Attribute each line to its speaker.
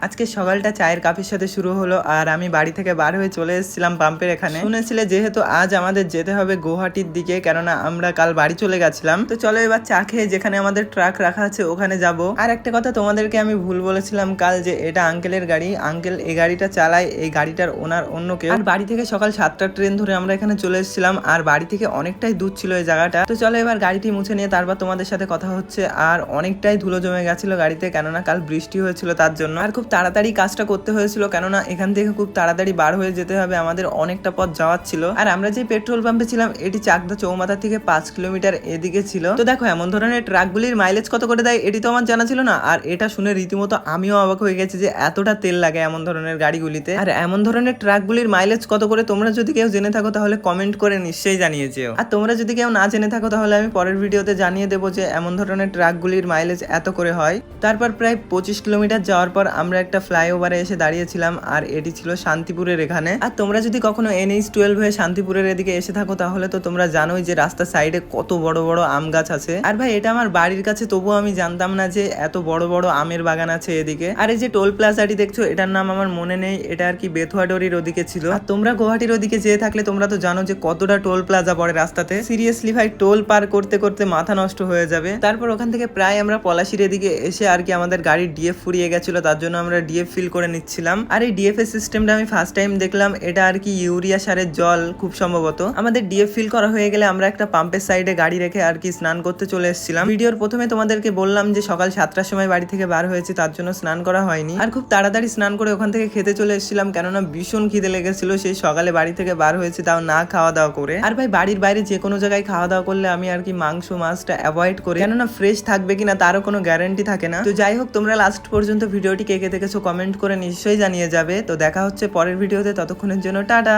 Speaker 1: আজকে সকালটা চায়ের কাপের সাথে শুরু হলো আর আমি বাড়ি থেকে বার হয়ে চলে এসেছিলাম পাম্পের এখানে। শুনেছিলে যেহেতু আজ আমাদের যেতে হবে গুয়াহাটির দিকে, কেননা আমরা কাল বাড়ি চলে গেছিলাম। তো চলো এবার চা খেয়ে যেখানে আমাদের ট্রাক রাখা আছে ওখানে যাব। আর একটা কথা তোমাদেরকে আমি ভুল বলেছিলাম কাল, যে এটা আঙ্কেলের গাড়ি। আঙ্কেল এই গাড়িটা চালায়, এই গাড়িটার ওনার অন্য কেউ। আর বাড়ি থেকে সকাল 7টার ট্রেন ধরে আমরা এখানে চলে এসেছিলাম, আর বাড়ি থেকে অনেকটাই দূর ছিল এই জায়গাটা। তো চলো এবার গাড়িটি মুছে নিয়ে তারপর তোমাদের সাথে কথা হচ্ছে। আর অনেকটাই ধুলো জমে গেছিল গাড়িতে, কেননা কাল বৃষ্টি হয়েছিল তার জন্য। আর খুব তাড়াতাড়ি কাজটা করতে হয়েছিল, কেননা এখান থেকে খুব তাড়াতাড়ি বার হয়ে যেতে হবে, আমাদের অনেকটা পথ যাওয়ার ছিল। আর আমরা যে পেট্রোল পাম্পে ছিলাম এটি চাকদা চৌমাথা থেকে 5 কিলোমিটার এদিকে ছিল। তো দেখো এমন ধরনের ট্রাকগুলির মাইলেজ কত করে দেয় এটি তো আমার জানা ছিল না, আর এটা শুনে রীতিমতো আমিও অবাক হয়ে গেছি যে এতটা তেল লাগে এমন ধরনের গাড়িগুলিতে। আর এমন ধরনের ট্রাকগুলির মাইলেজ কত করে তোমরা যদি কেউ জেনে থাকো তাহলে কমেন্ট করে নিশ্চয়ই জানিয়ে যেও। আর তোমরা যদি কেউ না জেনে থাকো তাহলে আমি পরের ভিডিওতে জানিয়ে দেবো যে এমন ধরনের ট্রাকগুলির মাইলেজ এত করে হয়। তারপর প্রায় 25 কিলোমিটার যাওয়ার পর আমরা একটা ফ্লাইওভারে এসে দাঁড়িয়েছিলাম, আর এটি ছিল শান্তিপুরের এখানে। আর তোমরা যদি কখনো NH-12 হয়ে শান্তিপুরের এদিকে এসে থাকো তাহলে তো তোমরা জানোই যে রাস্তার সাইডে কত বড় বড় আম গাছ আছে। আর ভাই এটা আমার বাড়ির কাছে, তবুও আমি জানতাম না যে এত বড় বড় আমের বাগান আছে এদিকে। আর এই যে টোল প্লাজাটি দেখছো এটার নাম আমার মনে নেই, এটা আর কি বেথুয়াডোরির ওদিকে ছিল। আর তোমরা গুয়াহাটির ওদিকে যেয়ে থাকলে তোমরা তো জানো যে কতটা টোল প্লাজা পড়ে রাস্তাতে। সিরিয়াসলি ভাই টোল পার করতে করতে মাথা নষ্ট হয়ে যাবে। তারপর ওখান থেকে প্রায় আমরা পলাশির এদিকে এসে আর কি আমাদের গাড়ির DF ফুরিয়ে গেছিল, তার জন্য আমরা DF ফিল করে নিচ্ছিলাম। আর এই DF এর সিস্টেমটা আমি ফার্স্ট টাইম দেখলাম, এটা আর কি ইউরিয়া সারের জল খুব সম্ভবত। আমাদের DF ফিল করা হয়ে গেলে আমরা একটা পাম্পের সাইডে গাড়ি রেখে আর কি স্নান করতে চলে এসেছিলাম। ভিডিওর প্রথমে তোমাদেরকে বললাম যে সকাল 7টার সময় বাড়ি থেকে বার হয়েছে, তার জন্য স্নান করা হয়নি। আর খুব তাড়াতাড়ি স্নান করে ওখান থেকে খেতে চলে এসেছিলাম, কেননা ভীষণ খিদে লেগেছিল। সেই সকালে বাড়ি থেকে বার হয়েছে, তাও না খাওয়া দাওয়া করে। আর ভাই বাড়ির বাইরে যে কোনো জায়গায় খাওয়া দাওয়া করলে আমি আর কি মাংস মাছটা অ্যাভয়েড করি, কেননা ফ্রেশ থাকবে কিনা তারও কোনো গ্যারান্টি থাকে না। তো যাই হোক, তোমরা লাস্ট পর্যন্ত ভিডিওটি কে কে দেখেছো কমেন্ট করে নিশ্চয়ই জানিয়ে যাবে। তো দেখা হচ্ছে পরের ভিডিওতে, ততক্ষণের জন্য টাটা।